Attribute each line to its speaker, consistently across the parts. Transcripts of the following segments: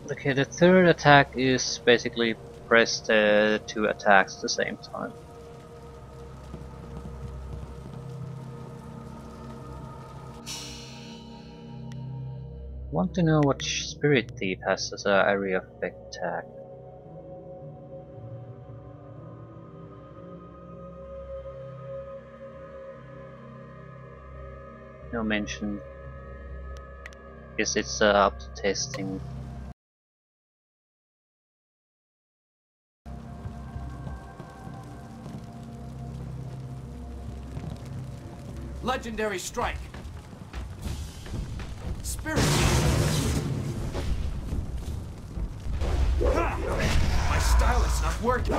Speaker 1: Okay, the third attack is basically press the two attacks at the same time. Want to know what Spirit Thief has as an area of effect attack? No mention. Guess it's up to testing.
Speaker 2: Legendary strike. Spirit. My style is not working.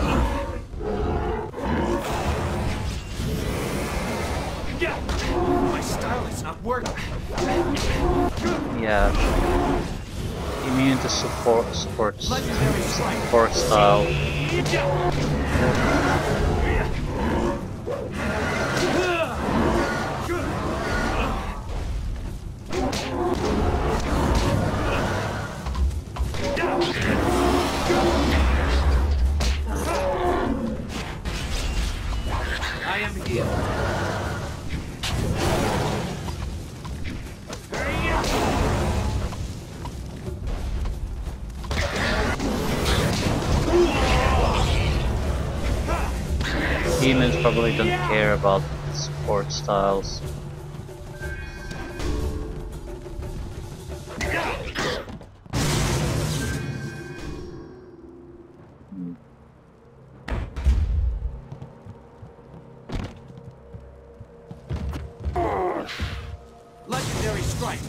Speaker 2: My style is not working.
Speaker 1: Yeah. Immune to support style.
Speaker 2: I am here.
Speaker 1: Demons probably don't care about support styles.
Speaker 2: Legendary strike.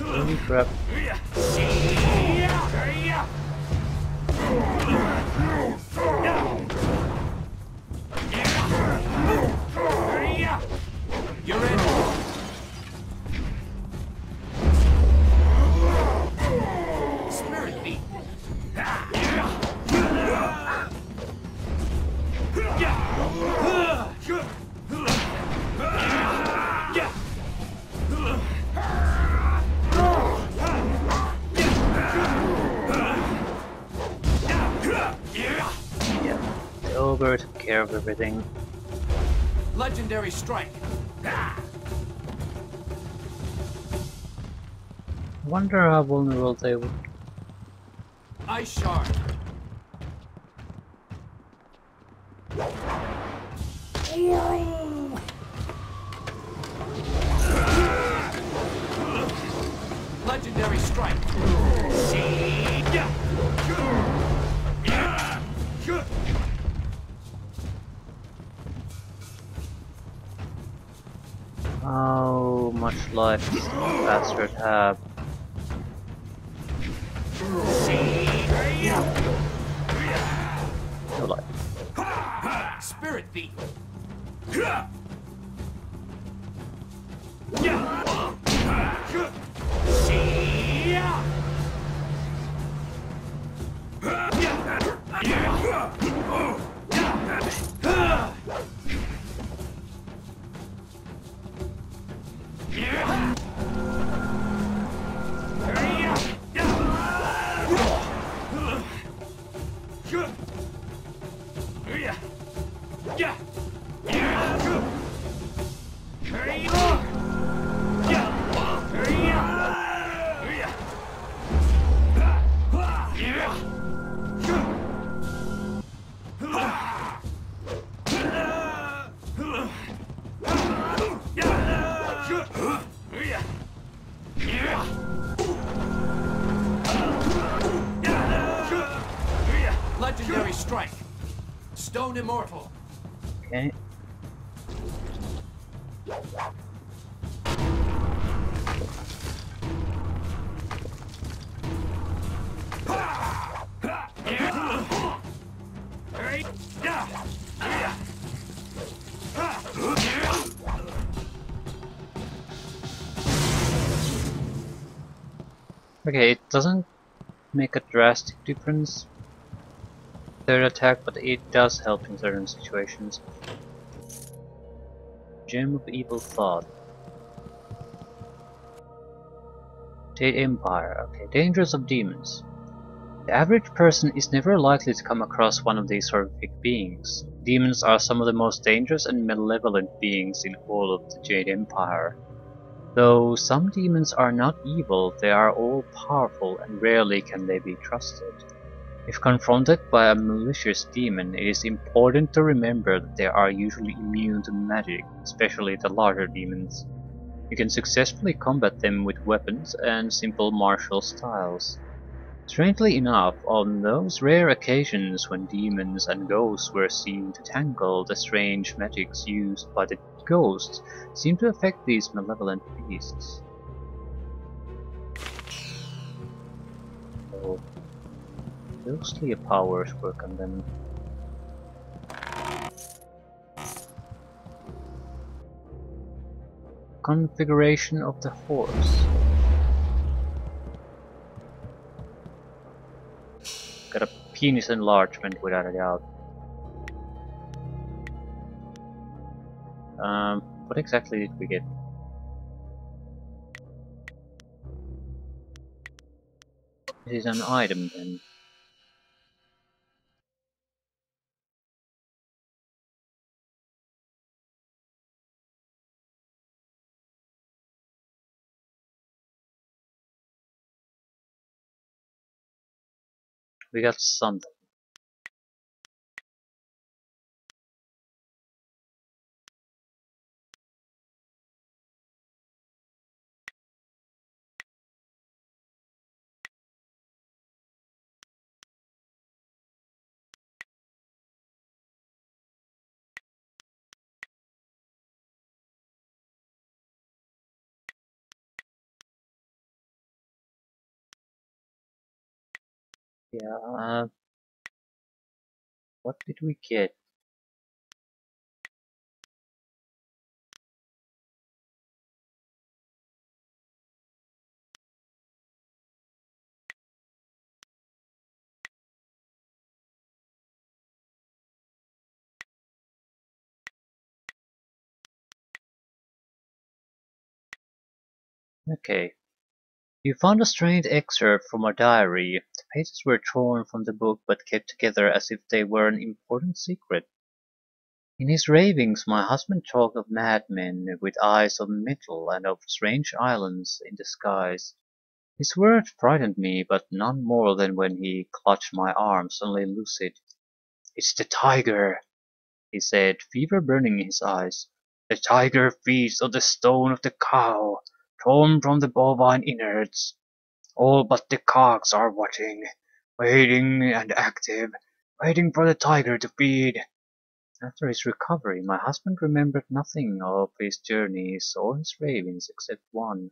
Speaker 1: Holy crap.
Speaker 2: You're in. Spirit beat.
Speaker 1: Yeah. The ogre took care of everything.
Speaker 2: Legendary strike.
Speaker 1: Wonder how vulnerable they would.
Speaker 2: Ice shard. Legendary strike.
Speaker 1: How much life does the bastard have? No life.
Speaker 2: Spirit beat. Legendary strike. Stone immortal.
Speaker 1: Okay. Okay, it doesn't make a drastic difference their attack, but it does help in certain situations. Gem of Evil Thought. Jade Empire. Okay, Dangers of Demons. The average person is never likely to come across one of these horrific beings. Demons are some of the most dangerous and malevolent beings in all of the Jade Empire. Though some demons are not evil, they are all powerful and rarely can they be trusted. If confronted by a malicious demon, it is important to remember that they are usually immune to magic, especially the larger demons. You can successfully combat them with weapons and simple martial styles. Strangely enough, on those rare occasions when demons and ghosts were seen to tangle, the strange magics used by the ghosts seemed to affect these malevolent beasts. So, ghostly powers work on them. Configuration of the horse. Got a penis enlargement without a doubt. What exactly did we get? It is an item then. We got something. Yeah, what did we get? Okay. You found a strange excerpt from a diary. The pages were torn from the book but kept together as if they were an important secret. In his ravings my husband talked of madmen with eyes of metal and of strange islands in the skies. His words frightened me, but none more than when he clutched my arm suddenly lucid. "It's the tiger," he said, fever burning in his eyes. "The tiger feeds on the stone of the cow, torn from the bovine innards. All but the cogs are watching, waiting and active, waiting for the tiger to feed." After his recovery, my husband remembered nothing of his journeys or his ravings except one.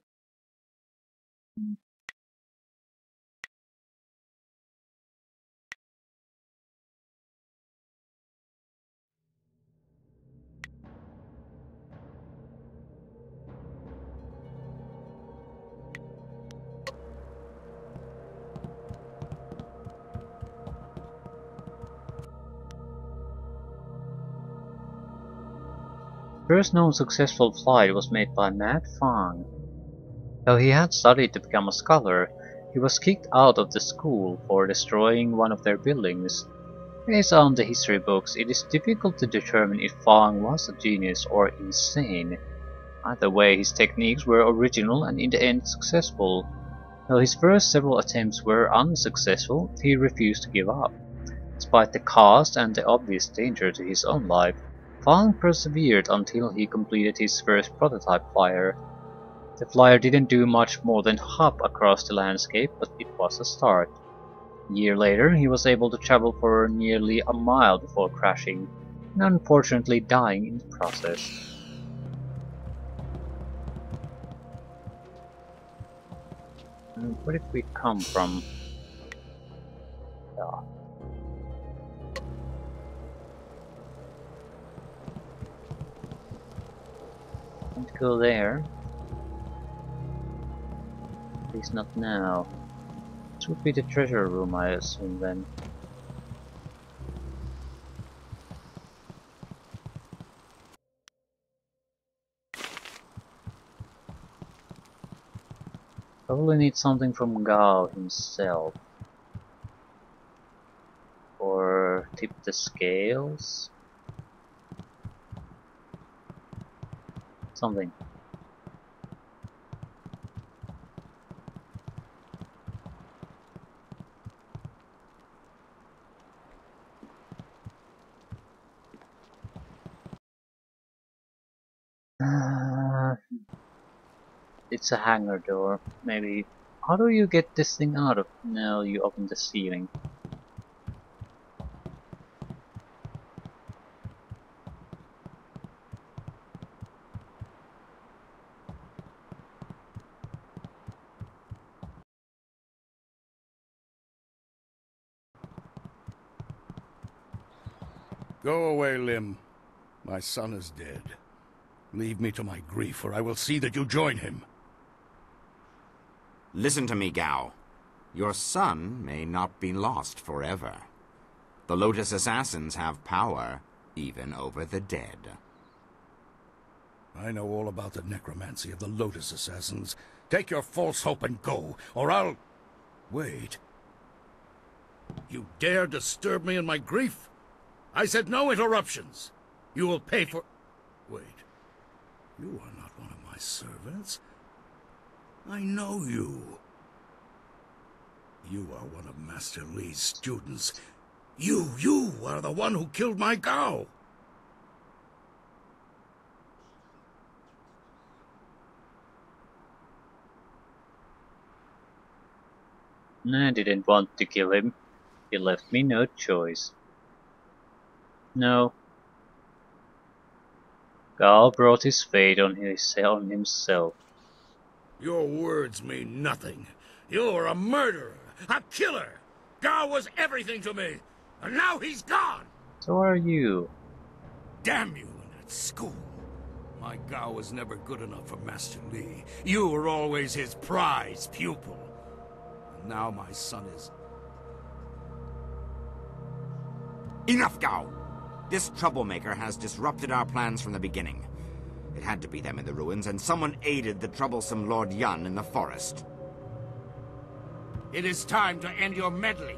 Speaker 1: First known successful flight was made by Matt Fang. Though he had studied to become a scholar, he was kicked out of the school for destroying one of their buildings. Based on the history books, it is difficult to determine if Fang was a genius or insane. Either way, his techniques were original and in the end successful. Though his first several attempts were unsuccessful, he refused to give up. Despite the cost and the obvious danger to his own life, Fang persevered until he completed his first prototype flyer. The flyer didn't do much more than hop across the landscape, but it was a start. A year later, he was able to travel for nearly a mile before crashing, and unfortunately dying in the process. Where did we come from? Yeah. Can't go there. At least not now. would be the treasure room, I assume then. Probably need something from Gao himself. Or tip the scales? Something. It's a hangar door, maybe. How do you get this thing out of? No, you open the ceiling.
Speaker 3: Go away, Lim. My son is dead. Leave me to my grief, or I will see that you join him.
Speaker 4: Listen to me, Gao. Your son may not be lost forever. The Lotus Assassins have power, even over the dead.
Speaker 3: I know all about the necromancy of the Lotus Assassins. Take your false hope and go, or I'll... Wait. You dare disturb me in my grief? I said no interruptions. You will pay for... Wait. You are not one of my servants. I know you. You are one of Master Li's students. You are the one who killed my Gao.
Speaker 1: I didn't want to kill him. He left me no choice. No. Gao brought his fate on himself.
Speaker 3: Your words mean nothing. You're a murderer, a killer. Gao was everything to me, and now he's gone.
Speaker 1: So are you.
Speaker 3: Damn you and that school. My Gao was never good enough for Master Li. You were always his prize pupil. And now my son is...
Speaker 4: Enough, Gao! This troublemaker has disrupted our plans from the beginning. It had to be them in the ruins, and someone aided the troublesome Lord Yun in the forest.
Speaker 3: It is time to end your meddling.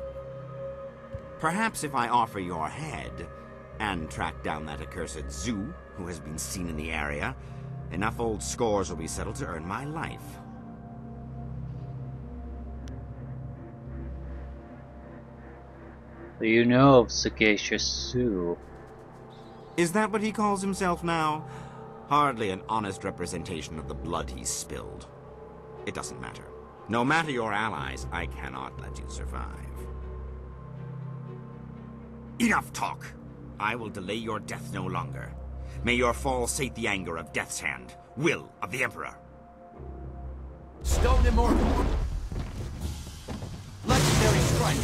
Speaker 4: Perhaps if I offer your head, and track down that accursed Zhu, who has been seen in the area, enough old scores will be settled to earn my life.
Speaker 1: Do you know of Sagacious Zhu?
Speaker 4: Is that what he calls himself now? Hardly an honest representation of the blood he spilled. It doesn't matter. No matter your allies, I cannot let you survive. Enough talk! I will delay your death no longer. May your fall sate the anger of Death's Hand, will of the Emperor.
Speaker 2: Stone Immortal. Legendary Strike.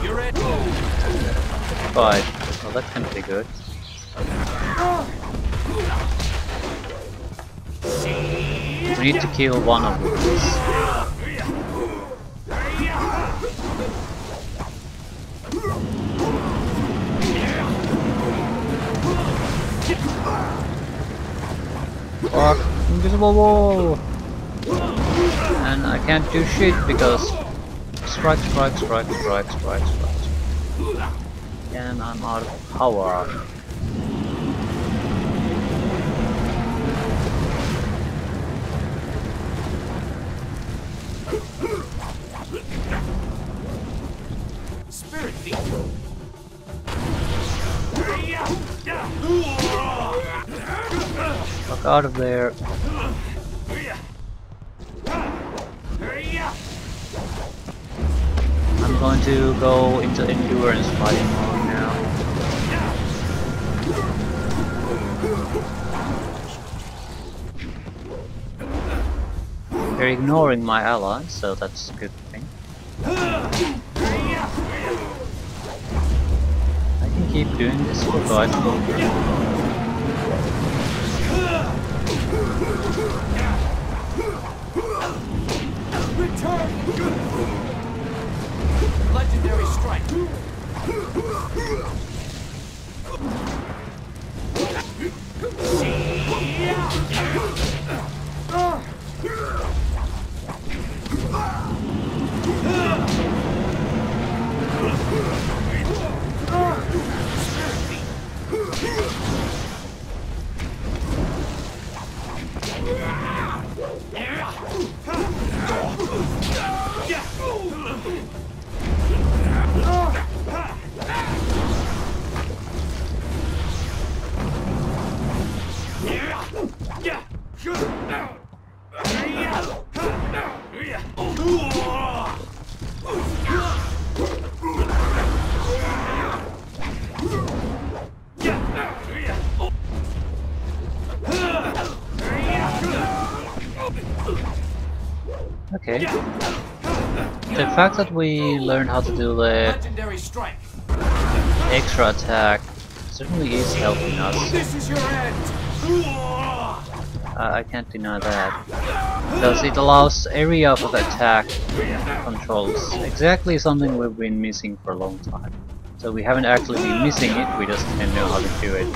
Speaker 2: You're in.
Speaker 1: 5. Well, that can be good. We need to kill one of these. Fuck, invisible wall! And I can't do shit because strike. And I'm out of power.
Speaker 2: Spirit Thief.
Speaker 1: Fuck out of there. I'm going to go into endurance fighting mode now. They're ignoring my allies, so that's a good thing. I can keep doing this for quite a while.
Speaker 2: Return! Legendary strike!
Speaker 1: Okay. The fact that we learn how to do the
Speaker 2: Legendary strike!
Speaker 1: extra attack certainly is helping us.
Speaker 2: This is your end!
Speaker 1: I can't deny that. Because it allows area of attack controls. Exactly something we've been missing for a long time. So we haven't actually been missing it, we just didn't know how to do it.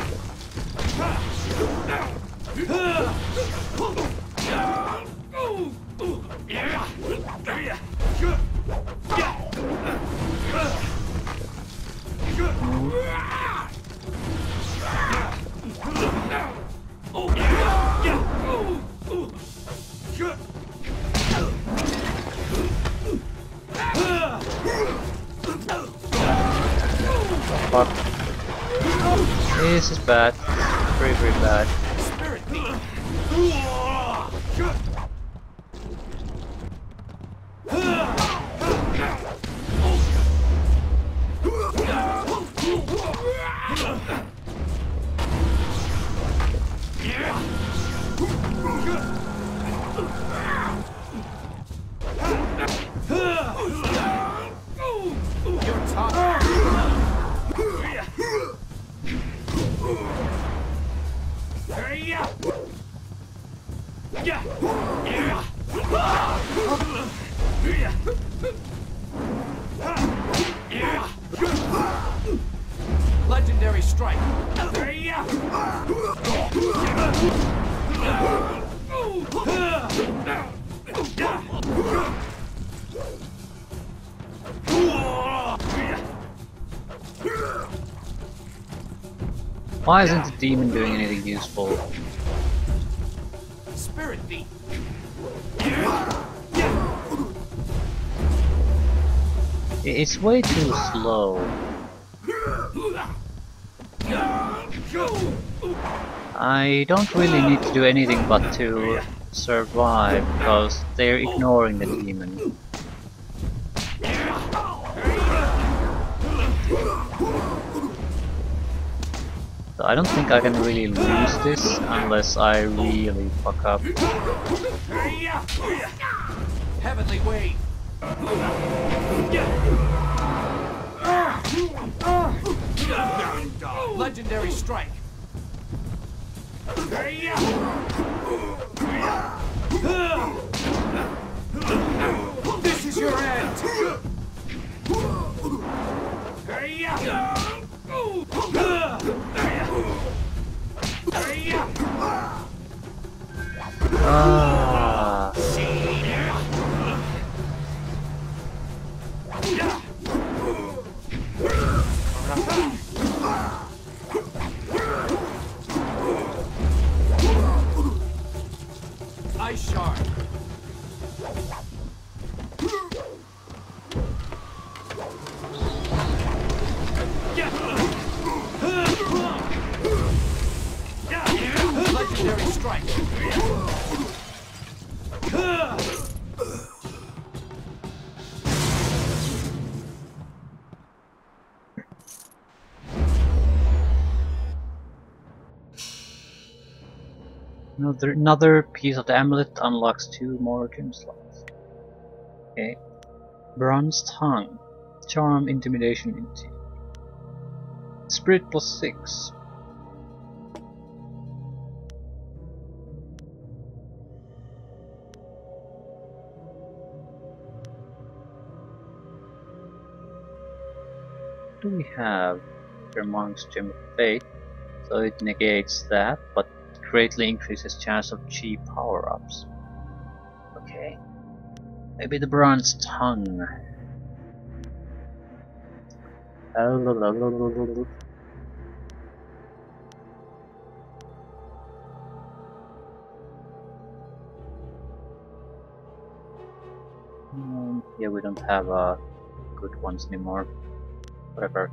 Speaker 1: Fuck. This is bad. Very, very bad.
Speaker 2: Spirit beam! You're tough! Legendary strike!
Speaker 1: Why isn't the demon doing anything useful?
Speaker 2: Spirit beam!
Speaker 1: It's way too slow. I don't really need to do anything but to survive because they're ignoring the demon. So I don't think I can really lose this unless I really fuck up.
Speaker 2: Heavenly wave! Legendary strike! This is your end!
Speaker 1: Ah.
Speaker 2: Ice shard! Legendary strike!
Speaker 1: Another piece of the amulet unlocks 2 more gem slots. Okay. Bronze Tongue. Charm, Intimidation, Intimidation. Spirit +6. do we have? Your Monk's Gem of Fate. So it negates that, but greatly increases chance of cheap power-ups. Okay. Maybe the Bronze Tongue. Yeah, we don't have good ones anymore. Whatever.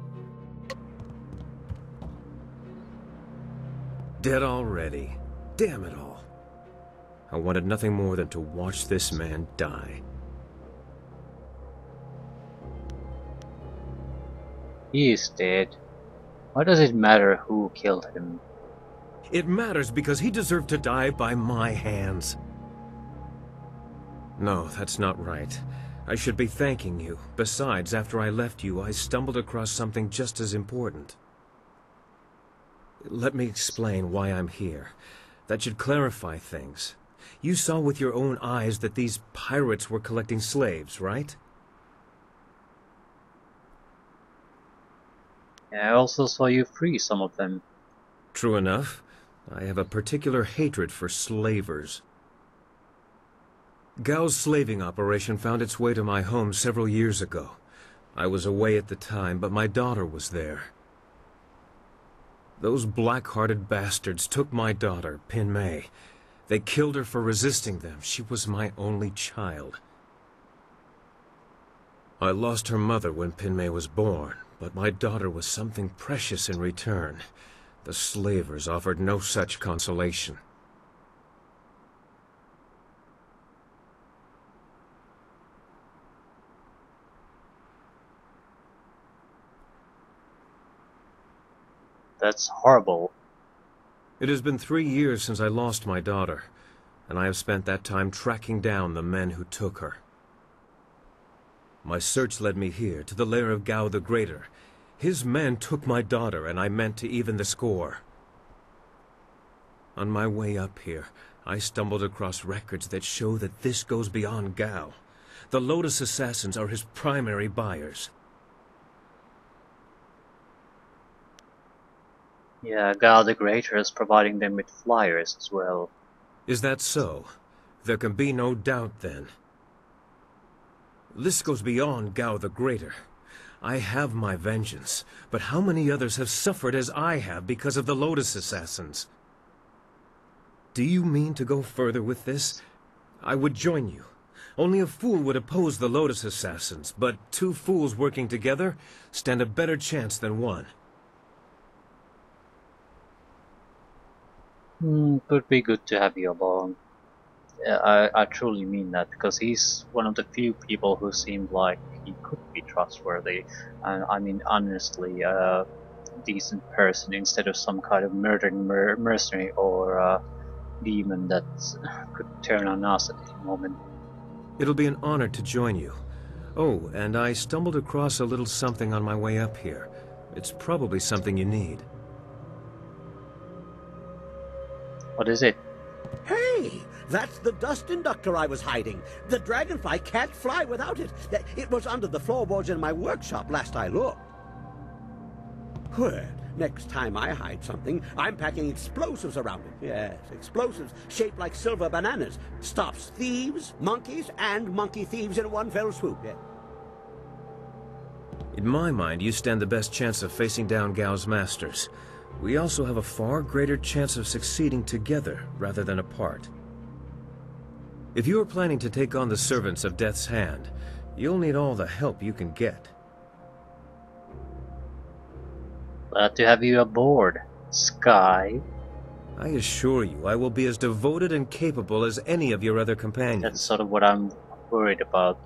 Speaker 5: Dead already. Damn it all. I wanted nothing more than to watch this man die.
Speaker 1: He is dead. Why does it matter who killed him?
Speaker 5: It matters because he deserved to die by my hands. No, that's not right. I should be thanking you. Besides, after I left you, I stumbled across something just as important. Let me explain why I'm here. That should clarify things. You saw with your own eyes that these pirates were collecting slaves, right?
Speaker 1: I also saw you free some of them.
Speaker 5: True enough. I have a particular hatred for slavers. Gao's slaving operation found its way to my home several years ago. I was away at the time, but my daughter was there. Those black-hearted bastards took my daughter, Pin Mei. They killed her for resisting them. She was my only child. I lost her mother when Pin Mei was born, but my daughter was something precious in return. The slavers offered no such consolation.
Speaker 1: That's horrible.
Speaker 5: It has been 3 years since I lost my daughter, and I have spent that time tracking down the men who took her. My search led me here, to the lair of Gao the Greater. His men took my daughter, and I meant to even the score. On my way up here, I stumbled across records that show that this goes beyond Gao. The Lotus Assassins are his primary buyers.
Speaker 1: Yeah, Gao the Greater is providing them with flyers as well.
Speaker 5: Is that so? There can be no doubt then. This goes beyond Gao the Greater. I have my vengeance, but how many others have suffered as I have because of the Lotus Assassins? Do you mean to go further with this? I would join you. Only a fool would oppose the Lotus Assassins, but 2 fools working together stand a better chance than one.
Speaker 1: Could be good to have you along. I truly mean that, because he's one of the few people who seemed like he could be trustworthy. And I mean, honestly, a decent person instead of some kind of murdering mercenary or demon that could turn on us at any moment.
Speaker 5: It'll be an honor to join you. Oh, and I stumbled across a little something on my way up here. It's probably something you need.
Speaker 1: What is it?
Speaker 6: Hey, that's the dust inductor I was hiding. The dragonfly can't fly without it. It was under the floorboards in my workshop last I looked. Well, next time I hide something, I'm packing explosives around it. Yes, explosives shaped like silver bananas. Stops thieves, monkeys, and monkey thieves in one fell swoop. Yeah.
Speaker 5: In my mind, you stand the best chance of facing down Gao's masters. We also have a far greater chance of succeeding together rather than apart. If you are planning to take on the servants of Death's Hand, you'll need all the help you can get.
Speaker 1: Glad to have you aboard, Sky.
Speaker 5: I assure you, I will be as devoted and capable as any of your other companions.
Speaker 1: That's sort of what I'm worried about.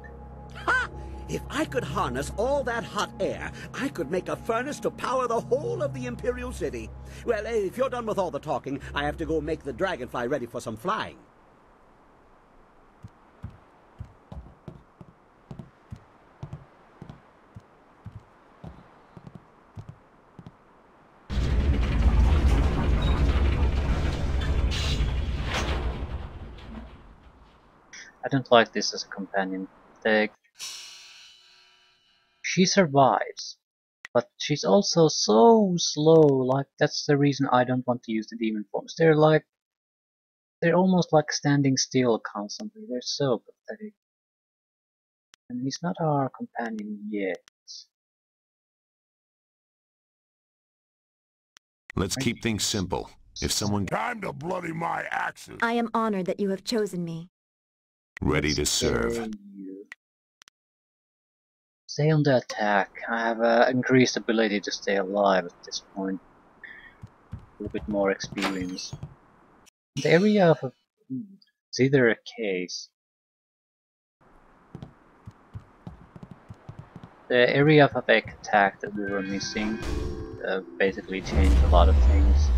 Speaker 6: Ha! If I could harness all that hot air, I could make a furnace to power the whole of the Imperial City. Well, if you're done with all the talking, I have to go make the dragonfly ready for some flying.
Speaker 1: I don't like this as a companion. She survives. But she's also so slow, like that's the reason I don't want to use the demon forms. They're almost like standing still constantly. They're so pathetic. And he's not our companion yet.
Speaker 7: Let's keep things simple. If someone
Speaker 3: Time to bloody my axes.
Speaker 8: I am honored that you have chosen me.
Speaker 7: ready to serve.
Speaker 1: Stay on the attack. I have increased ability to stay alive at this point. A little bit more experience. The area of it's either a case. The area of effect attack that we were missing basically changed a lot of things.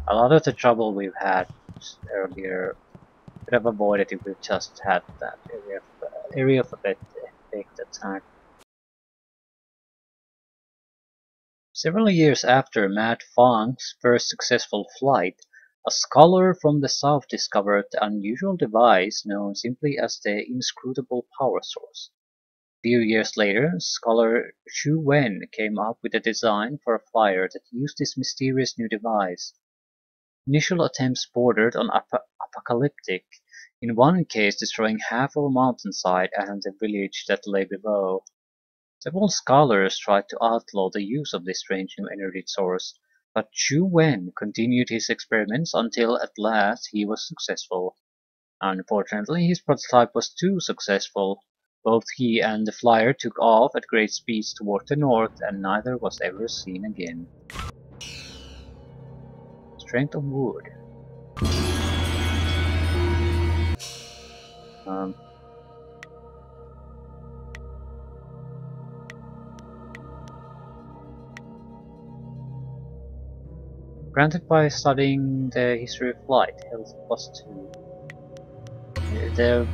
Speaker 1: A lot of the trouble we've had earlier could have avoided if we just had that area of effect attack. Several years after Mad Fang's first successful flight, a scholar from the south discovered the unusual device known simply as the inscrutable power source. A few years later, scholar Xu Wen came up with a design for a flyer that used this mysterious new device. Initial attempts bordered on apocalyptic, in one case destroying half of a mountainside and the village that lay below. Several scholars tried to outlaw the use of this strange new energy source, but Xu Wen continued his experiments until at last he was successful. Unfortunately, his prototype was too successful. Both he and the flyer took off at great speeds toward the north, and neither was ever seen again. Strength of wood. Granted by studying the history of flight, health +2. They're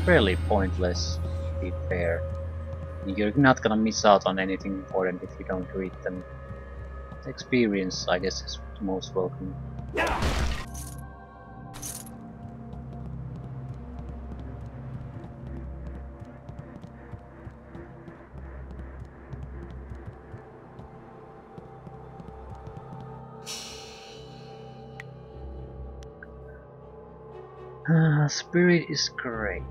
Speaker 1: fairly pointless, to be fair. You're not gonna miss out on anything important if you don't read them. The experience, I guess, is most welcome. Spirit is great.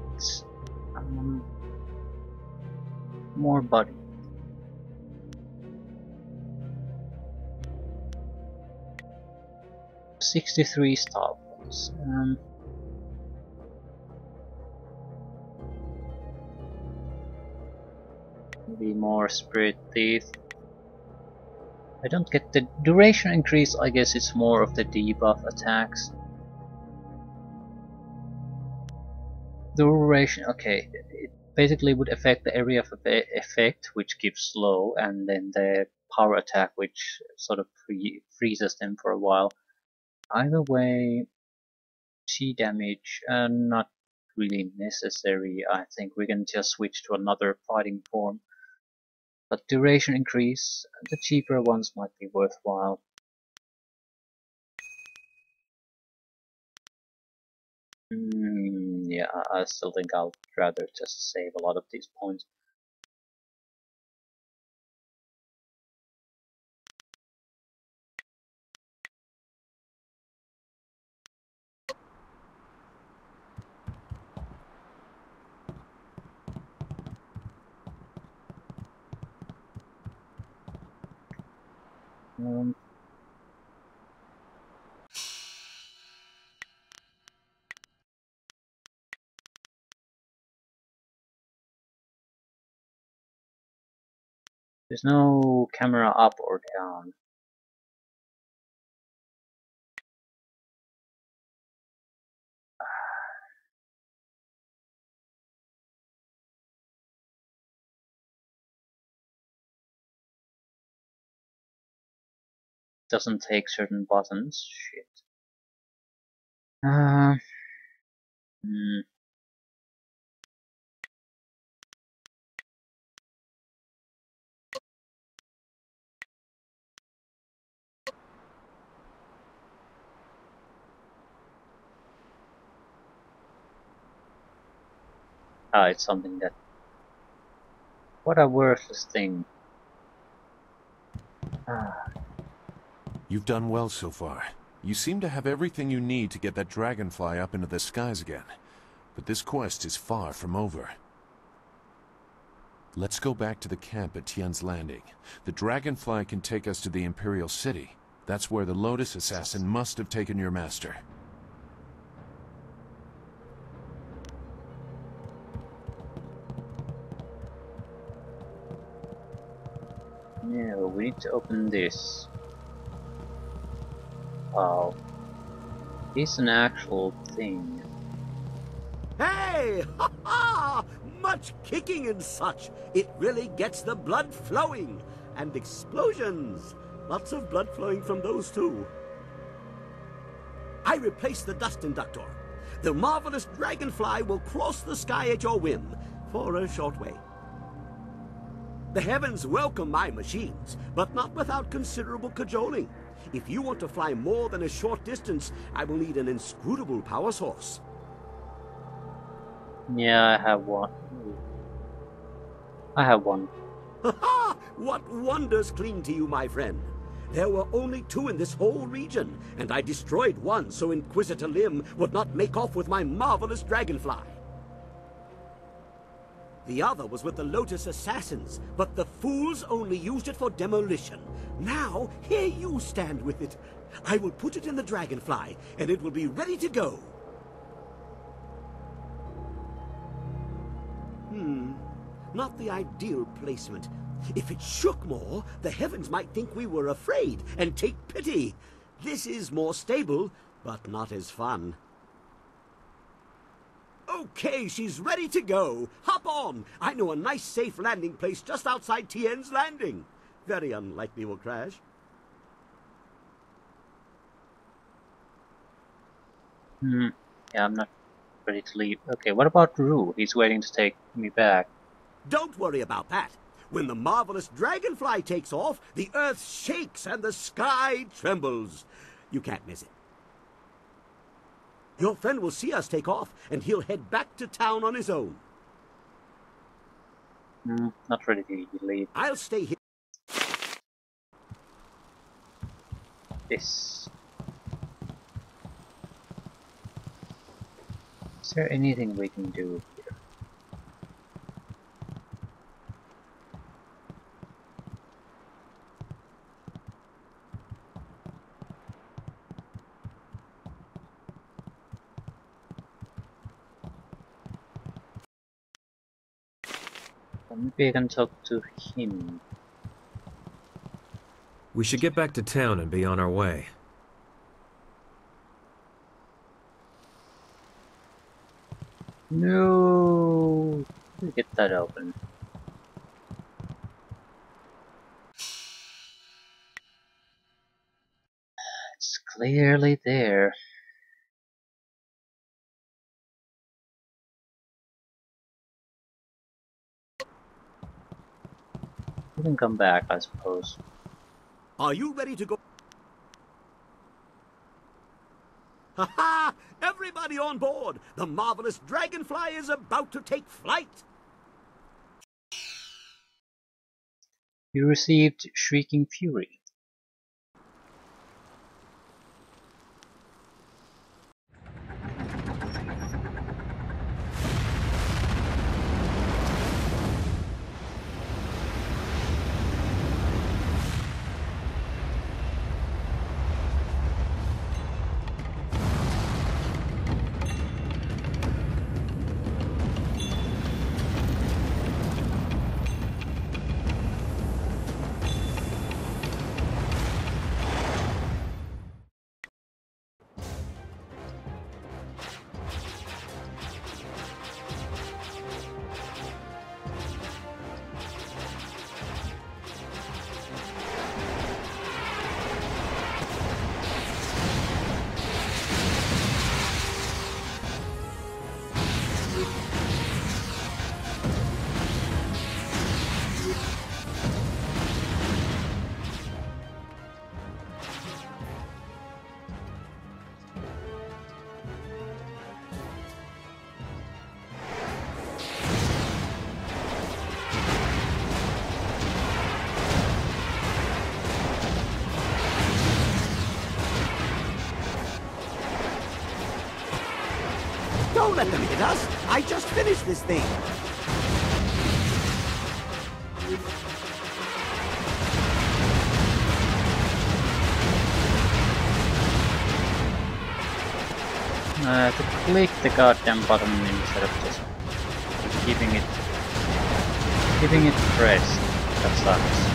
Speaker 1: More body. $63 star points. Maybe more spirit thief. I don't get the duration increase. I guess it's more of the debuff attacks. Duration, okay, it basically would affect the area of effect, which gives slow, and then the power attack, which sort of freezes them for a while. Either way, G damage, not really necessary. I think we can just switch to another fighting form. But duration increase, the cheaper ones might be worthwhile. Yeah, I still think I'll rather just save a lot of these points. There's no camera up or down. Doesn't take certain buttons. Shit. It's something that... What a worthless thing.
Speaker 9: You've done well so far. You seem to have everything you need to get that dragonfly up into the skies again. But this quest is far from over. Let's go back to the camp at Tien's Landing. The dragonfly can take us to the Imperial City. That's where the Lotus Assassin must have taken your master.
Speaker 1: No, we need to open this. Wow. It's an actual thing.
Speaker 6: Hey! Ha ha! Much kicking and such. It really gets the blood flowing. And explosions. Lots of blood flowing from those too. I replaced the dust inductor. The marvelous dragonfly will cross the sky at your whim for a short way. The heavens welcome my machines, but not without considerable cajoling. If you want to fly more than a short distance, I will need an inscrutable power source.
Speaker 1: Yeah, I have one. I have one.
Speaker 6: Ha ha! What wonders cling to you, my friend? There were only 2 in this whole region, and I destroyed one so Inquisitor Lim would not make off with my marvelous dragonfly. The other was with the Lotus Assassins, but the fools only used it for demolition. Now, here you stand with it. I will put it in the dragonfly, and it will be ready to go. Not the ideal placement. If it shook more, the heavens might think we were afraid and take pity. This is more stable, but not as fun. Okay, she's ready to go. Hop on. I know a nice safe landing place just outside Tien's Landing. Very unlikely we'll crash.
Speaker 1: Yeah, I'm not ready to leave. Okay, what about Rue? He's waiting to take me back.
Speaker 6: Don't worry about that. When the marvelous dragonfly takes off, the earth shakes and the sky trembles. You can't miss it. Your friend will see us take off, and he'll head back to town on his own.
Speaker 1: Not ready to leave.
Speaker 6: I'll stay here.
Speaker 1: This. Is there anything we can do here? Maybe I can talk to him.
Speaker 5: We should get back to town and be on our way.
Speaker 1: No, we get that open. It's clearly there. We can come back, I suppose.
Speaker 6: Are you ready to go? Ha ha! Everybody on board! The marvelous dragonfly is about to take flight!
Speaker 1: You received Shrieking Fury.
Speaker 6: Don't let them hit us. I just finished this thing.
Speaker 1: To click the goddamn button instead of just keeping it pressed. That sucks.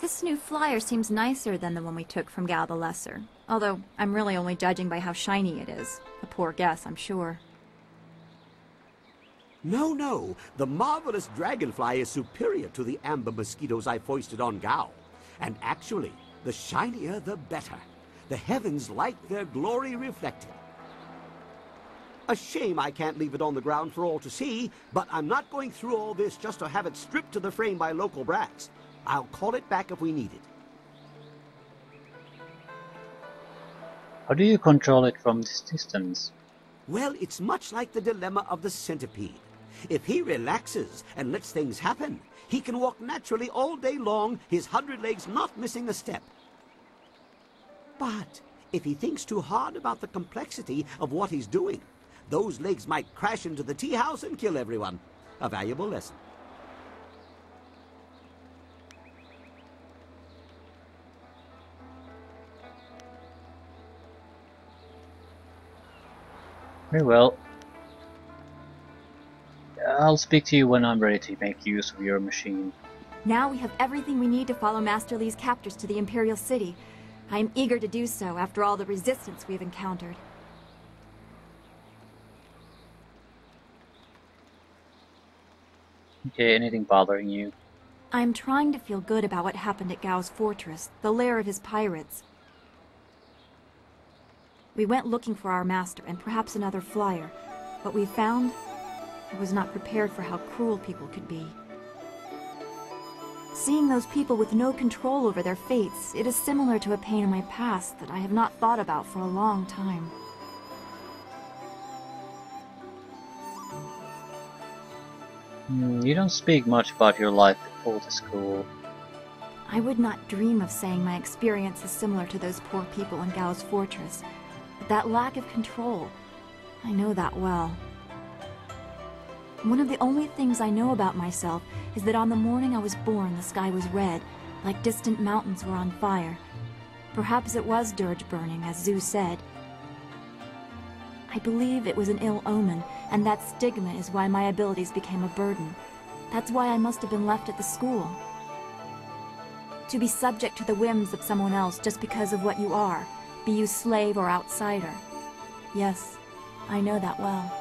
Speaker 8: This new flyer seems nicer than the one we took from Gal the Lesser. Although, I'm really only judging by how shiny it is. A poor guess, I'm sure.
Speaker 6: No. The marvelous dragonfly is superior to the amber mosquitoes I foisted on Gao. And actually, the shinier the better. The heavens like their glory reflected. A shame I can't leave it on the ground for all to see, but I'm not going through all this just to have it stripped to the frame by local brats. I'll call it back if we need it.
Speaker 1: How do you control it from this distance?
Speaker 6: Well, it's much like the dilemma of the centipede. If he relaxes and lets things happen, he can walk naturally all day long, his 100 legs not missing a step. But if he thinks too hard about the complexity of what he's doing, those legs might crash into the tea house and kill everyone. A valuable lesson.
Speaker 1: Very well. I'll speak to you when I'm ready to make use of your machine.
Speaker 8: Now we have everything we need to follow Master Li's captors to the Imperial City. I am eager to do so after all the resistance we have encountered.
Speaker 1: Okay, anything bothering you?
Speaker 8: I am trying to feel good about what happened at Gao's fortress, the lair of his pirates. We went looking for our master and perhaps another flyer. What we found, I was not prepared for how cruel people could be. Seeing those people with no control over their fates, it is similar to a pain in my past that I have not thought about for a long time.
Speaker 1: You don't speak much about your life before the school.
Speaker 8: I would not dream of saying my experience is similar to those poor people in Gao's fortress. But that lack of control, I know that well. One of the only things I know about myself is that on the morning I was born, the sky was red, like distant mountains were on fire. Perhaps it was dirge burning, as Zeus said. I believe it was an ill omen, and that stigma is why my abilities became a burden. That's why I must have been left at the school. To be subject to the whims of someone else just because of what you are, be you slave or outsider. Yes, I know that well.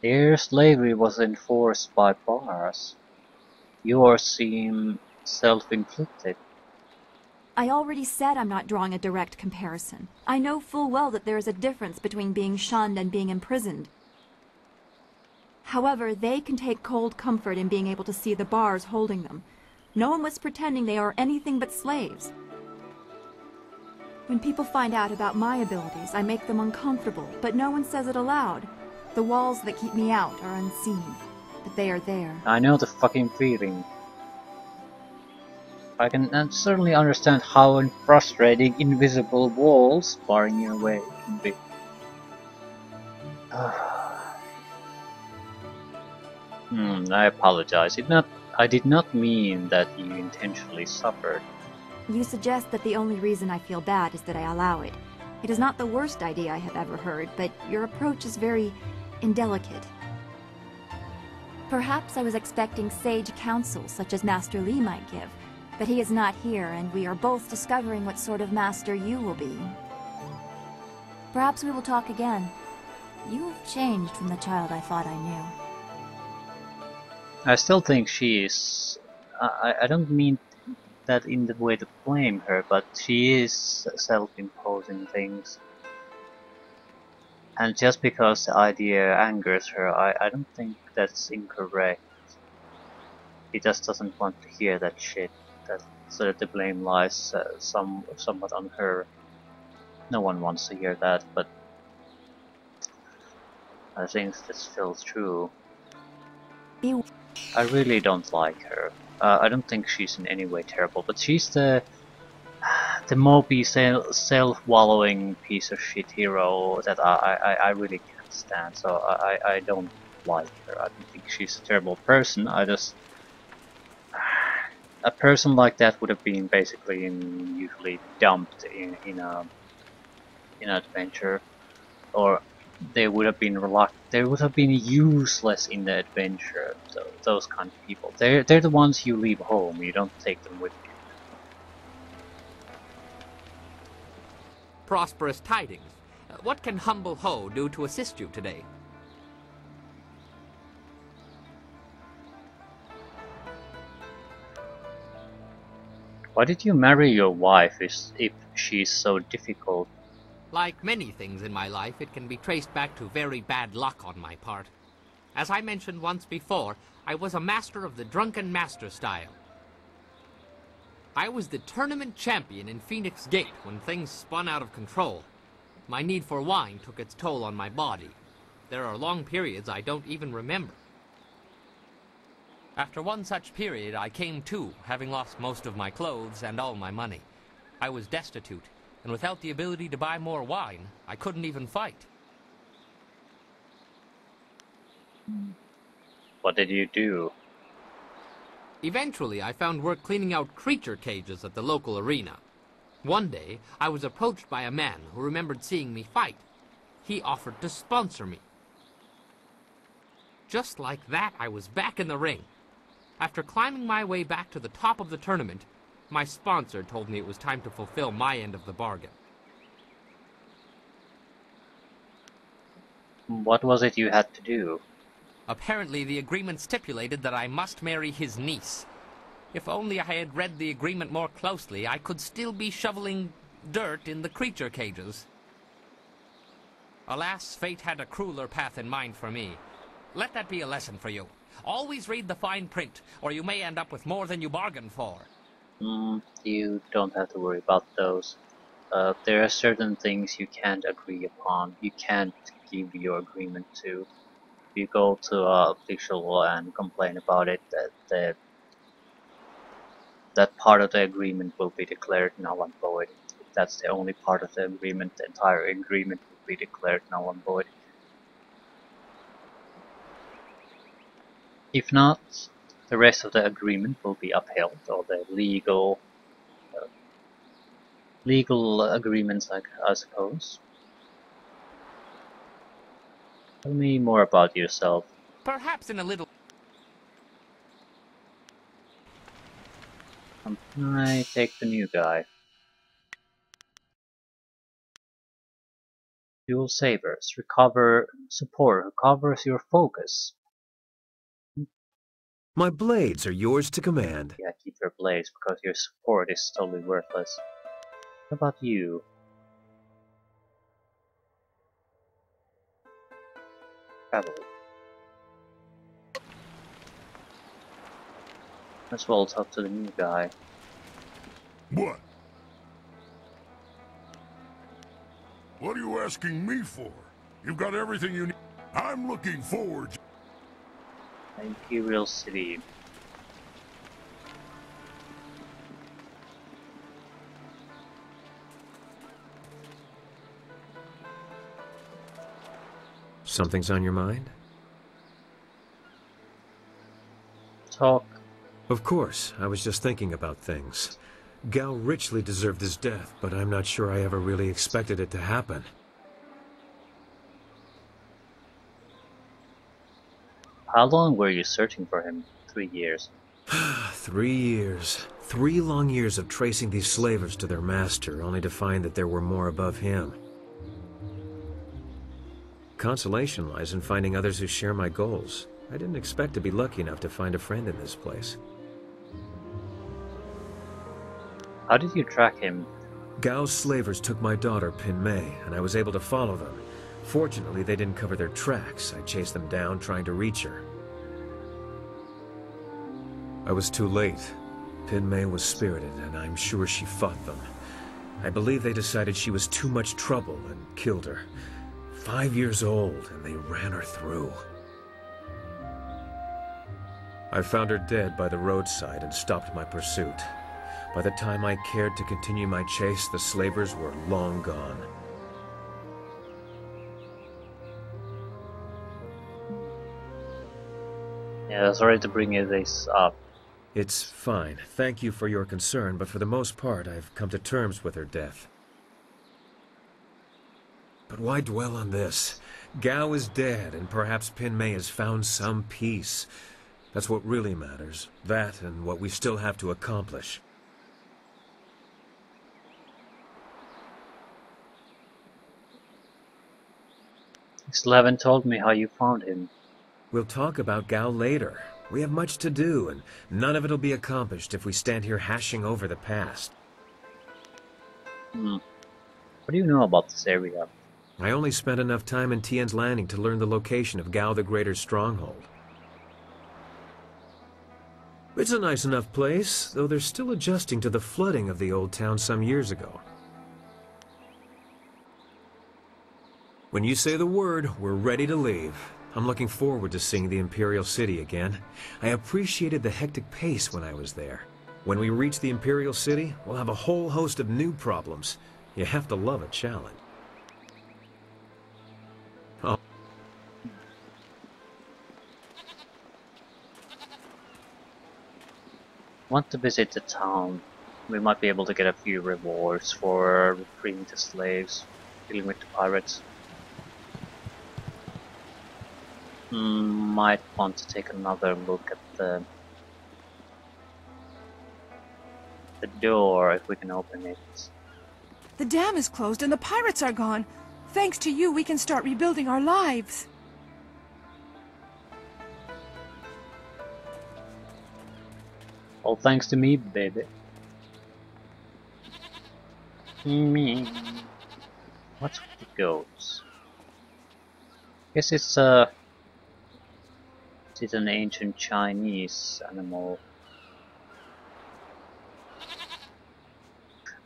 Speaker 1: Their slavery was enforced by bars. Yours seem self-inflicted.
Speaker 8: I already said I'm not drawing a direct comparison. I know full well that there is a difference between being shunned and being imprisoned. However, they can take cold comfort in being able to see the bars holding them. No one was pretending they are anything but slaves. When people find out about my abilities, I make them uncomfortable, but no one says it aloud. The walls that keep me out are unseen, but they are there.
Speaker 1: I know the fucking feeling. I can certainly understand how frustrating invisible walls barring your way can be. I apologize. I did not mean that you intentionally suffered.
Speaker 8: You suggest that the only reason I feel bad is that I allow it. It is not the worst idea I have ever heard, but your approach is very indelicate. Perhaps I was expecting sage counsel such as Master Li might give, but he is not here, and we are both discovering what sort of master you will be. Perhaps we will talk again. You have changed from the child I thought I knew.
Speaker 1: I still think she is... I don't mean that in the way to blame her, but she is self-imposing things. And just because the idea angers her, I don't think that's incorrect. He just doesn't want to hear that shit. So that the blame lies somewhat on her. No one wants to hear that, but I think that's still true. I really don't like her. I don't think she's in any way terrible, but she's the mopey, self-wallowing piece of shit hero that I really can't stand. So I don't like her. I don't think she's a terrible person. I just... A person like that would have been basically usually dumped in an adventure, or they would have been they would have been useless in the adventure. So, those kind of people. They're the ones you leave home. You don't take them with you.
Speaker 10: Prosperous tidings. What can humble Ho do to assist you today?
Speaker 1: Why did you marry your wife if she's so difficult?
Speaker 10: Like many things in my life, it can be traced back to very bad luck on my part. As I mentioned once before, I was a master of the drunken master style. I was the tournament champion in Phoenix Gate when things spun out of control. My need for wine took its toll on my body. There are long periods I don't even remember. After one such period, I came to, having lost most of my clothes and all my money. I was destitute, and without the ability to buy more wine, I couldn't even fight.
Speaker 1: What did you do?
Speaker 10: Eventually, I found work cleaning out creature cages at the local arena. One day, I was approached by a man who remembered seeing me fight. He offered to sponsor me. Just like that, I was back in the ring. After climbing my way back to the top of the tournament, my sponsor told me it was time to fulfill my end of the bargain.
Speaker 1: What was it you had to do?
Speaker 10: Apparently, the agreement stipulated that I must marry his niece. If only I had read the agreement more closely, I could still be shoveling dirt in the creature cages. Alas, fate had a crueler path in mind for me. Let that be a lesson for you. Always read the fine print, or you may end up with more than you bargained for.
Speaker 1: You don't have to worry about those. There are certain things you can't agree upon. You can't give your agreement to. If you go to an official and complain about it, that part of the agreement will be declared null and void. If that's the only part of the agreement, the entire agreement will be declared null and void. If not, the rest of the agreement will be upheld, or the legal agreements, I suppose. Tell me more about yourself.
Speaker 10: Perhaps in a little...
Speaker 1: I take the new guy. Dual sabers. Recover support. Recovers your focus.
Speaker 5: My blades are yours to command.
Speaker 1: Yeah, keep your blades because your support is totally worthless. What about you? Travel. As well talk to the new guy.
Speaker 3: What? What are you asking me for? You've got everything you need. I'm looking forward to...
Speaker 1: Imperial City.
Speaker 5: Something's on your mind?
Speaker 1: talk?
Speaker 5: Of course, I was just thinking about things. Gao richly deserved his death, but I'm not sure I ever really expected it to happen.
Speaker 1: How long were you searching for him? 3 years.
Speaker 5: 3 years. 3 long years of tracing these slavers to their master, only to find that there were more above him. Consolation lies in finding others who share my goals. I didn't expect to be lucky enough to find a friend in this place.
Speaker 1: How did you track him?
Speaker 5: Gao's slavers took my daughter, Pin Mei, and I was able to follow them. Fortunately, they didn't cover their tracks. I chased them down, trying to reach her. I was too late. Pin Mei was spirited, and I'm sure she fought them. I believe they decided she was too much trouble and killed her. 5 years old, and they ran her through. I found her dead by the roadside and stopped my pursuit. By the time I cared to continue my chase, the slavers were long gone.
Speaker 1: Yeah, sorry to bring you this up.
Speaker 5: It's fine. Thank you for your concern, but for the most part, I've come to terms with her death. But why dwell on this? Gao is dead, and perhaps Pin Mei has found some peace. That's what really matters. That and what we still have to accomplish.
Speaker 1: You still haven't told me how you found him.
Speaker 5: We'll talk about Gao later. We have much to do, and none of it'll be accomplished if we stand here hashing over the past.
Speaker 1: What do you know about this area?
Speaker 5: I only spent enough time in Tian's Landing to learn the location of Gao the Greater's stronghold. It's a nice enough place, though they're still adjusting to the flooding of the old town some years ago. When you say the word, we're ready to leave. I'm looking forward to seeing the Imperial City again. I appreciated the hectic pace when I was there. When we reach the Imperial City, we'll have a whole host of new problems. You have to love a challenge. Oh.
Speaker 1: Want to visit the town. We might be able to get a few rewards for freeing the slaves, dealing with the pirates. Might want to take another look at the door, if we can open it.
Speaker 11: The dam is closed and the pirates are gone. Thanks to you, we can start rebuilding our lives.
Speaker 1: All thanks to me, baby. Me. What's with the goats? Guess it's an ancient Chinese animal.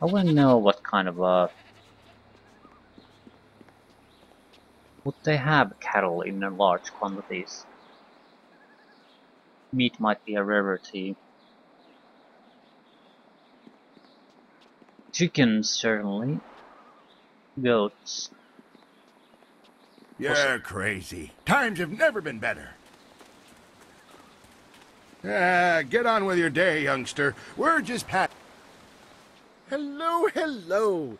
Speaker 1: I want to know what kind of would they have cattle in large quantities? Meat might be a rarity. Chickens, certainly. Goats.
Speaker 3: You're crazy. Times have never been better. Get on with your day, youngster. We're just
Speaker 12: Hello, hello.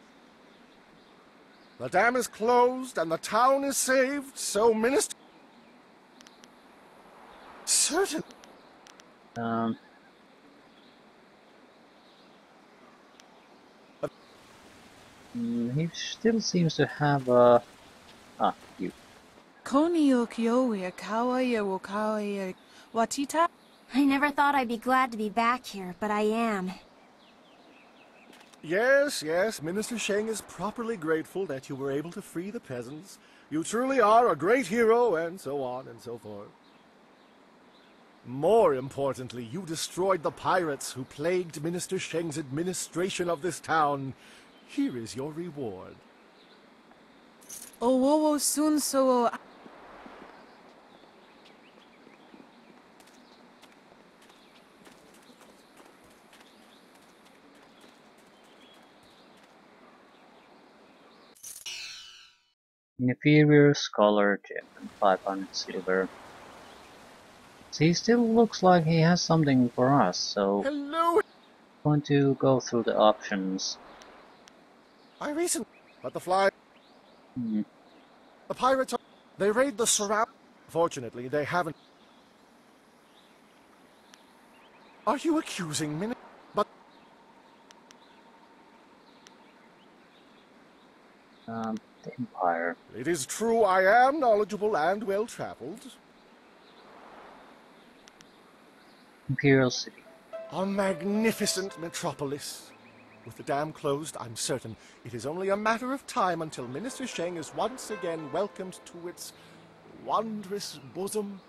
Speaker 12: The dam is closed and the town is saved, so Minister... Certain...
Speaker 1: He still seems to have a... you.
Speaker 8: I never thought I'd be glad to be back here, but I am.
Speaker 12: Yes, yes, Minister Sheng is properly grateful that you were able to free the peasants. You truly are a great hero, and so on and so forth. More importantly, you destroyed the pirates who plagued Minister Sheng's administration of this town. Here is your reward.
Speaker 1: Inferior Scholar Gem and 500 silver. He still looks like he has something for us, so
Speaker 12: Hello!
Speaker 1: I'm going to go through the options.
Speaker 12: I recently... But the fly...
Speaker 1: Hmm.
Speaker 12: The pirates are... They raid the surround... Fortunately, they haven't... Are you accusing me? But...
Speaker 1: The Empire.
Speaker 12: It is true I am knowledgeable and well-traveled.
Speaker 1: Imperial City.
Speaker 12: A magnificent metropolis. With the dam closed, I'm certain it is only a matter of time until Minister Sheng is once again welcomed to its wondrous bosom.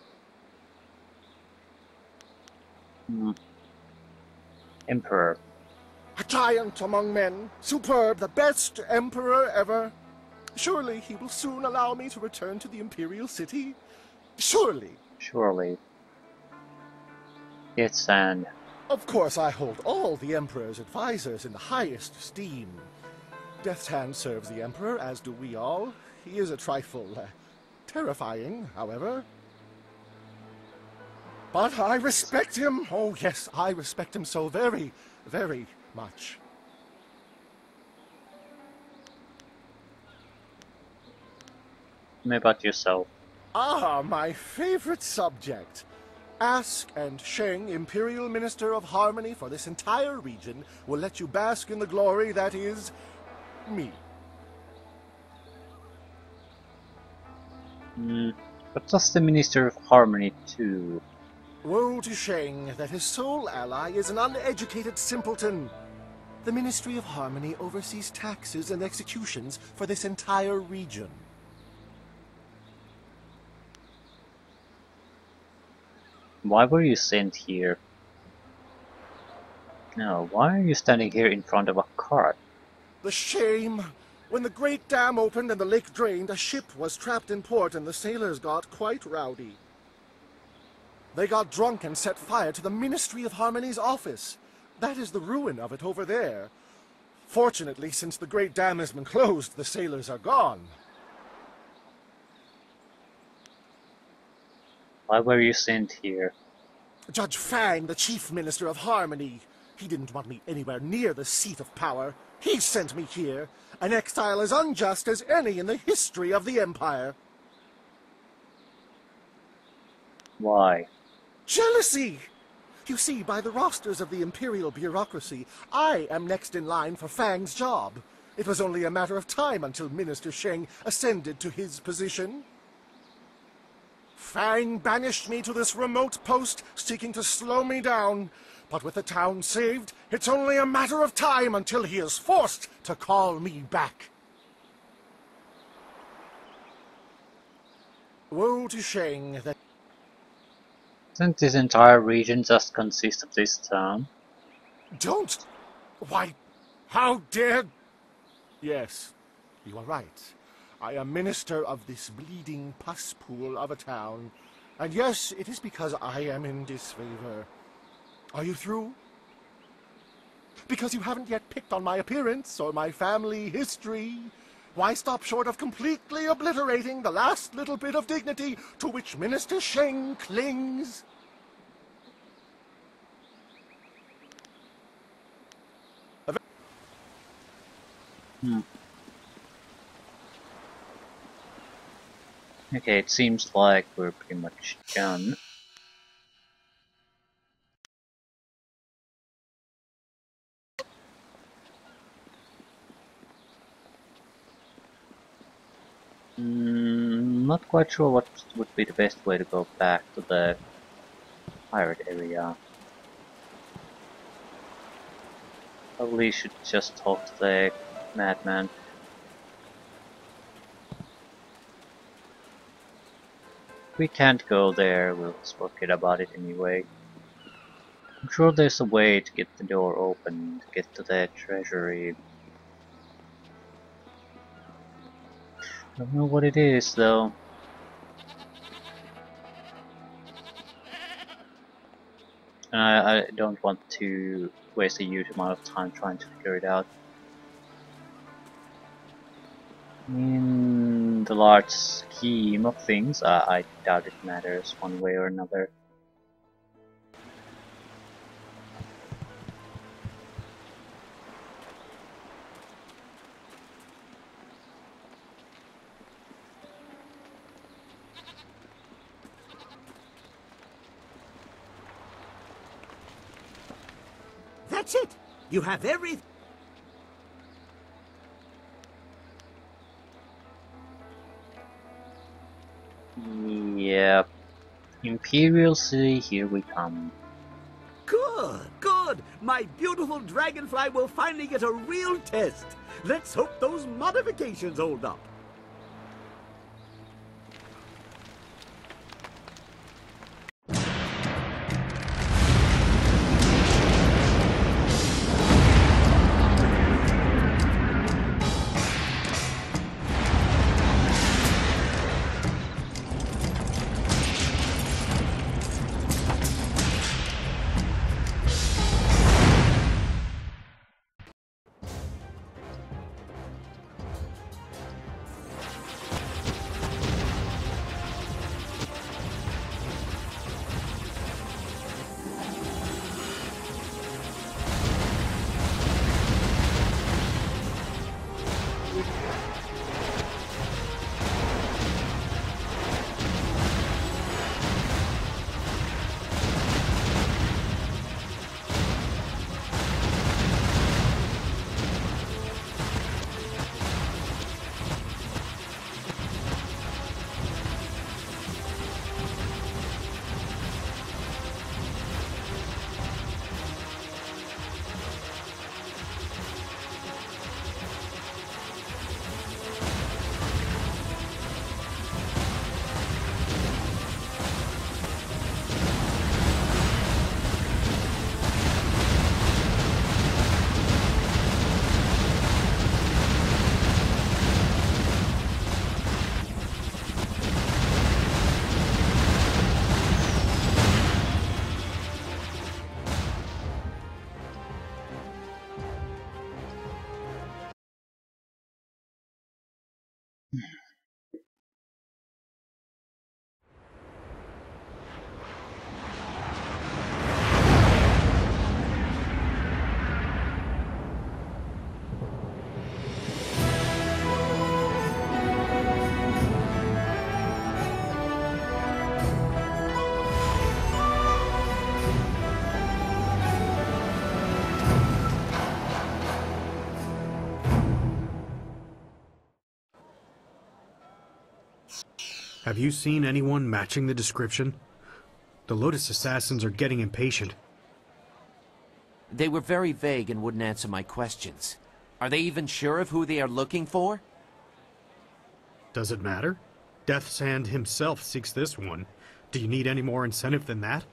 Speaker 1: Emperor.
Speaker 12: A giant among men, superb, the best emperor ever. Surely he will soon allow me to return to the Imperial City. Surely.
Speaker 1: Surely. It's an...
Speaker 12: Of course, I hold all the Emperor's advisors in the highest esteem. Death's Hand serves the Emperor, as do we all. He is a trifle terrifying, however. But I respect him. Oh, yes, I respect him so very, very much.
Speaker 1: Tell me about yourself.
Speaker 12: Ah, my favorite subject. Ask, and Sheng, Imperial Minister of Harmony for this entire region, will let you bask in the glory that is... me.
Speaker 1: But does the Minister of Harmony too?
Speaker 12: Woe to Sheng that his sole ally is an uneducated simpleton. The Ministry of Harmony oversees taxes and executions for this entire region.
Speaker 1: Why were you sent here? No, why are you standing here in front of a cart?
Speaker 12: The shame! When the great dam opened and the lake drained, a ship was trapped in port and the sailors got quite rowdy. They got drunk and set fire to the Ministry of Harmony's office. That is the ruin of it over there. Fortunately, since the great dam has been closed, the sailors are gone.
Speaker 1: Why were you sent here?
Speaker 12: Judge Fang, the Chief Minister of Harmony. He didn't want me anywhere near the seat of power. He sent me here. An exile as unjust as any in the history of the Empire.
Speaker 1: Why?
Speaker 12: Jealousy! You see, by the rosters of the Imperial bureaucracy, I am next in line for Fang's job. It was only a matter of time until Minister Sheng ascended to his position. Fang banished me to this remote post, seeking to slow me down. But with the town saved, it's only a matter of time until he is forced to call me back. Woe to Sheng that...
Speaker 1: Doesn't this entire region just consist of this town?
Speaker 12: Don't! Why, how dare... Yes, you are right. I am minister of this bleeding pus pool of a town. And yes, it is because I am in disfavor. Are you through? Because you haven't yet picked on my appearance or my family history. Why stop short of completely obliterating the last little bit of dignity to which Minister Sheng clings?
Speaker 1: Okay, it seems like we're pretty much done. Not quite sure what would be the best way to go back to the pirate area. Probably should just talk to the madman. If we can't go there, we'll just forget about it anyway. I'm sure there's a way to get the door open, to get to the treasury. Don't know what it is though. I don't want to waste a huge amount of time trying to figure it out. In the large scheme of things, I doubt it matters one way or another.
Speaker 6: That's it. You have everything.
Speaker 1: Yep. Imperial City, here we come.
Speaker 6: Good, good. My beautiful dragonfly will finally get a real test. Let's hope those modifications hold up.
Speaker 13: Have you seen anyone matching the description? The Lotus Assassins are getting impatient.
Speaker 14: They were very vague and wouldn't answer my questions. Are they even sure of who they are looking for?
Speaker 13: Does it matter? Death's Hand himself seeks this one. Do you need any more incentive than that?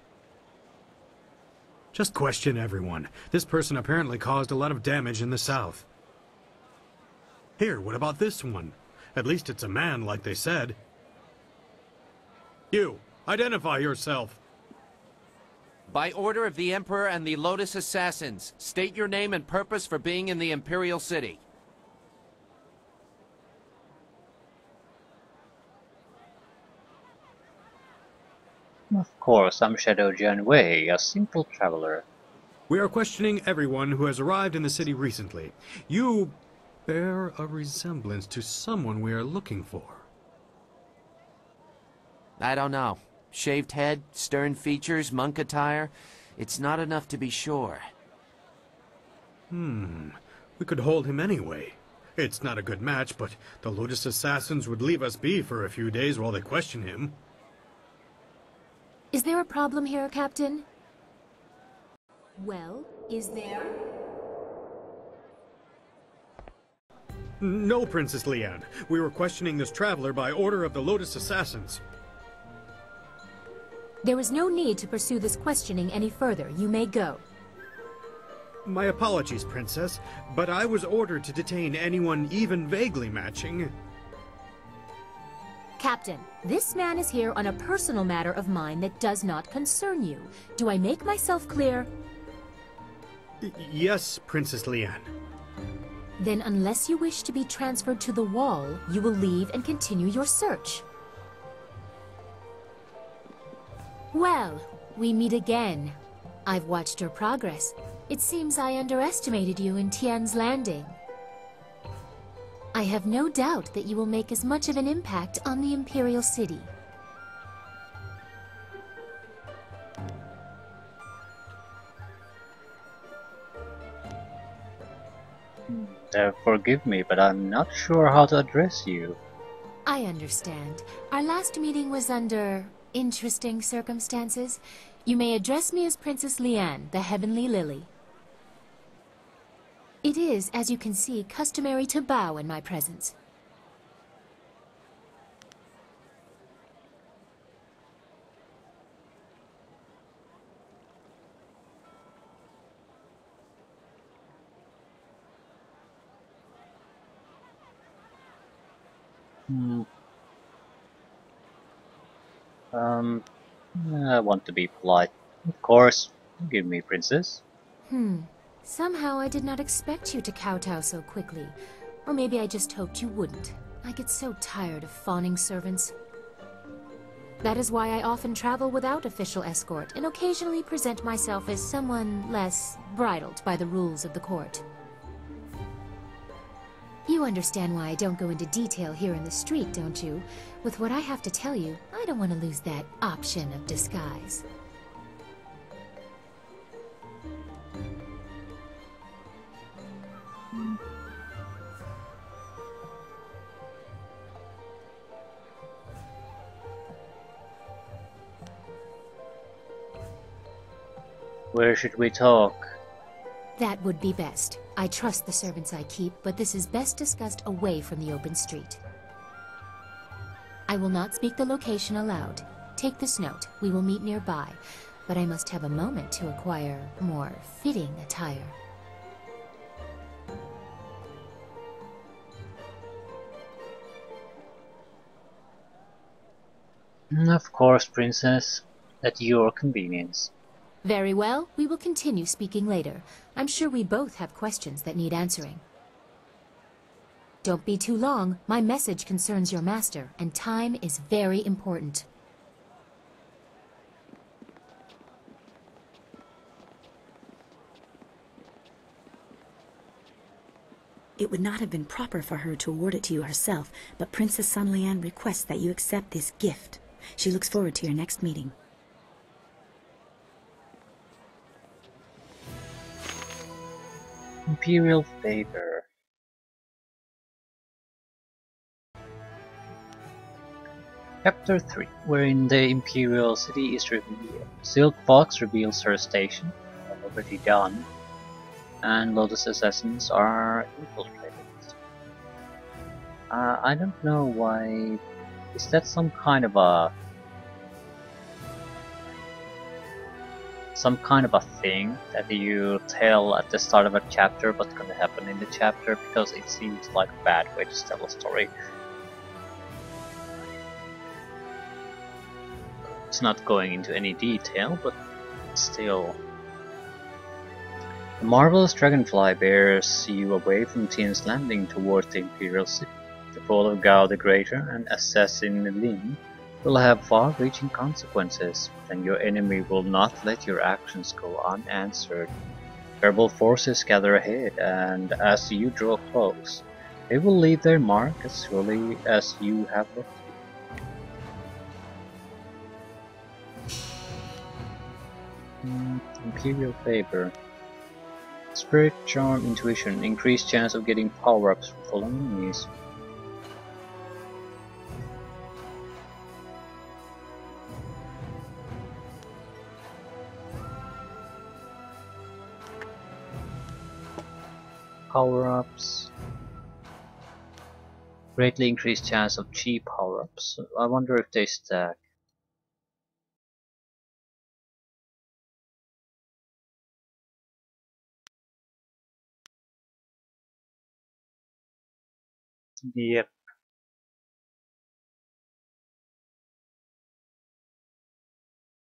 Speaker 13: Just question everyone. This person apparently caused a lot of damage in the south. Here, what about this one? At least it's a man, like they said. You, identify yourself.
Speaker 14: By order of the Emperor and the Lotus Assassins, state your name and purpose for being in the Imperial City.
Speaker 1: Of course, I'm Shadow Janwei, a simple traveler.
Speaker 13: We are questioning everyone who has arrived in the city recently. You bear a resemblance to someone we are looking for.
Speaker 14: I don't know. Shaved head, stern features, monk attire. It's not enough to be sure.
Speaker 13: We could hold him anyway. It's not a good match, but the Lotus Assassins would leave us be for a few days while they question him.
Speaker 15: Is there a problem here, Captain? Well, is there?
Speaker 13: No, Princess Leanne. We were questioning this traveler by order of the Lotus Assassins.
Speaker 15: There is no need to pursue this questioning any further. You may go.
Speaker 13: My apologies, Princess, but I was ordered to detain anyone even vaguely matching.
Speaker 15: Captain, this man is here on a personal matter of mine that does not concern you. Do I make myself clear?
Speaker 13: Yes, Princess Leanne.
Speaker 15: Then unless you wish to be transferred to the wall, you will leave and continue your search. Well, we meet again. I've watched your progress. It seems I underestimated you in Tian's Landing. I have no doubt that you will make as much of an impact on the Imperial City.
Speaker 1: Forgive me, but I'm not sure how to address you.
Speaker 15: I understand. Our last meeting was under interesting circumstances. You may address me as Princess Liane, the Heavenly Lily. It is, as you can see, customary to bow in my presence.
Speaker 1: I want to be polite. Of course, forgive me, princess.
Speaker 15: Somehow I did not expect you to kowtow so quickly. Or maybe I just hoped you wouldn't. I get so tired of fawning servants. That is why I often travel without official escort and occasionally present myself as someone less bridled by the rules of the court. You understand why I don't go into detail here in the street, don't you? With what I have to tell you, I don't want to lose that option of disguise.
Speaker 1: Where should we talk?
Speaker 15: That would be best. I trust the servants I keep, but this is best discussed away from the open street. I will not speak the location aloud. Take this note. We will meet nearby, but I must have a moment to acquire more fitting attire.
Speaker 1: Of course, princess. At your convenience.
Speaker 15: Very well. We will continue speaking later. I'm sure we both have questions that need answering. Don't be too long. My message concerns your master, and time is very important.
Speaker 16: It would not have been proper for her to award it to you herself, but Princess Sun Lian requests that you accept this gift. She looks forward to your next meeting.
Speaker 1: Imperial favor. Chapter 3, wherein the Imperial City is revealed. Silk Fox reveals her station, already done, and Lotus Assassins are infiltrated. I don't know why. Is that some kind of a thing that you tell at the start of a chapter what's gonna happen in the chapter, because it seems like a bad way to tell a story. It's not going into any detail, but still. The marvelous dragonfly bears you away from Tian's Landing towards the Imperial City. The fall of Gao the Greater and Assassin Lin will have far-reaching consequences, and your enemy will not let your actions go unanswered. Terrible forces gather ahead, and as you draw close, they will leave their mark as surely as you have left it. Imperial favor. Spirit, charm, intuition, increased chance of getting power-ups from fallen enemies. Power-ups. Greatly increased chance of chi power-ups. I wonder if they stack. Yep.